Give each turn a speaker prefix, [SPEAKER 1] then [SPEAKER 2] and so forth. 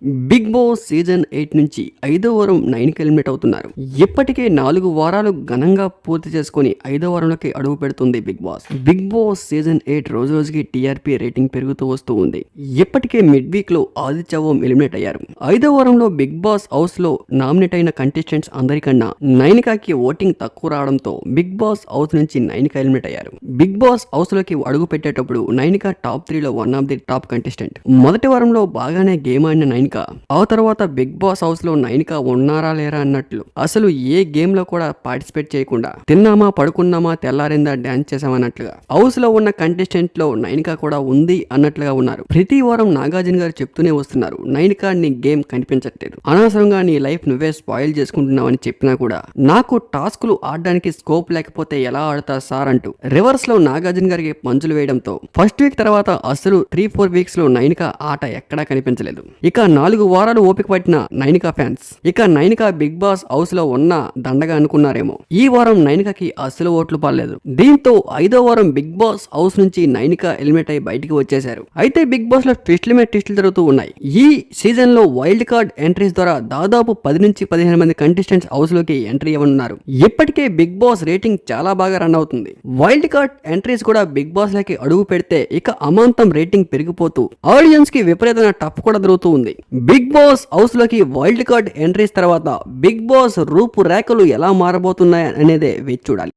[SPEAKER 1] Big Boss season 8 నుంచి 5వ వారం 9కి ఎలిమినేట్ అవుతున్నారు. ఇప్పటికే 4 వారాలు ఘనంగా పూర్తి చేసుకుని 5వ వారంలోకి అడుగు పెడుతుంది Bigg Boss. Bigg Boss season 8 రోజు రోజుకి టీఆర్పీ రేటింగ్ పెరుగుతూ వస్తూ ఉంది. ఇప్పటికే మిడ్ వీక్ లో ఆదిత్య ఓం ఎలిమినేట్ అయ్యారు. 5వ వారంలో బిగ్ బాస్ హౌస్ లో నామినేట్ అయిన కంటెస్టెంట్స్ అందరికన్నా నైనికాకి ఓటింగ్ తక్కువ రావడంతో బిగ్ బాస్ హౌస్ నుంచి నైనికా ఎలిమినేట్ అయ్యారు. బిగ్ బాస్ హౌస్ లోకి అడుగు పెట్టేటప్పుడు నైనికా టాప్ 3 లో one of the top contestant. మొదటి వారంలో బాగానే గేమ్ ఆడిన నైనికా ఆ తర్వాత బిగ్ బాస్ హౌస్ లో నైనికా ఉన్నారా లేరా అన్నట్లు అసలు ఏ గేమ్ లో కూడా పార్టిసిపేట్ చేయకుండా తిన్నామా పడుకున్నామా తెల్లారిందా డాన్స్ చేసామన్నట్లుగా హౌస్ లో ఉన్న కంటెస్టెంట్ లో నైనికా కూడా ఉంది అన్నట్లుగా ఉన్నారు. ప్రతి వారం నాగార్జున గారు చెప్తూనే వస్తున్నారు, నైనికా నీ గేమ్ కనిపించట్లేదు, అనవసరంగా నీ లైఫ్ నువ్వే స్పాయిల్ చేసుకుంటున్నావు అని చెప్పినా కూడా నాకు టాస్కులు ఆడడానికి స్కోప్ లేకపోతే ఎలా ఆడతా సార్ అంటూ రివర్స్ లో నాగార్జున గారికి పంచులు వేయడంతో ఫస్ట్ వీక్ తర్వాత అసలు 3-4 వీక్స్ లో నైనికా ఆట ఎక్కడా కనిపించలేదు. ఇక 4 వారాలు ఓపిక పట్టిన నైనికా ఫ్యాన్స్ ఇక నైనికా బిగ్ బాస్ హౌస్ లో ఉన్న దండగా అనుకున్నారేమో. ఈ వారం నైనికాకి అసలు ఓట్లు పడలేదు. దీంతో 5వ వారం బిగ్ బాస్ హౌస్ నుంచి నైనికా ఎలిమినేట్ అయి బయటికి వచ్చేశారు. అయితే బిగ్ బాస్ లో ట్విస్టుల మీద ట్విస్టులు జరుగుతూ ఉన్నాయి. ఈ సీజన్ లో వైల్డ్ కార్డ్ ఎంట్రీస్ ద్వారా దాదాపు 10 నుంచి 15 మంది కంటెస్టెంట్స్ హౌస్ లోకి ఎంట్రీ ఇవ్వనున్నారు. ఇప్పటికే బిగ్ బాస్ రేటింగ్ చాలా బాగా రన్ అవుతుంది. వైల్డ్ కార్డ్ ఎంట్రీస్ కూడా బిగ్ బాస్ లోకి అడుగు పెడితే ఇక అమాంతం రేటింగ్ పెరిగిపోతూ ఆడియన్స్ కి విపరీతమైన టఫ్ కూడా జరుగుతూ ఉంది. బిగ్ బాస్ హౌస్ లోకి వైల్డ్ కార్డ్ ఎంట్రీస్ తర్వాత బిగ్ బాస్ రూపు రేఖలు ఎలా మారబోతున్నాయి అనేదే వేచి చూడాలి.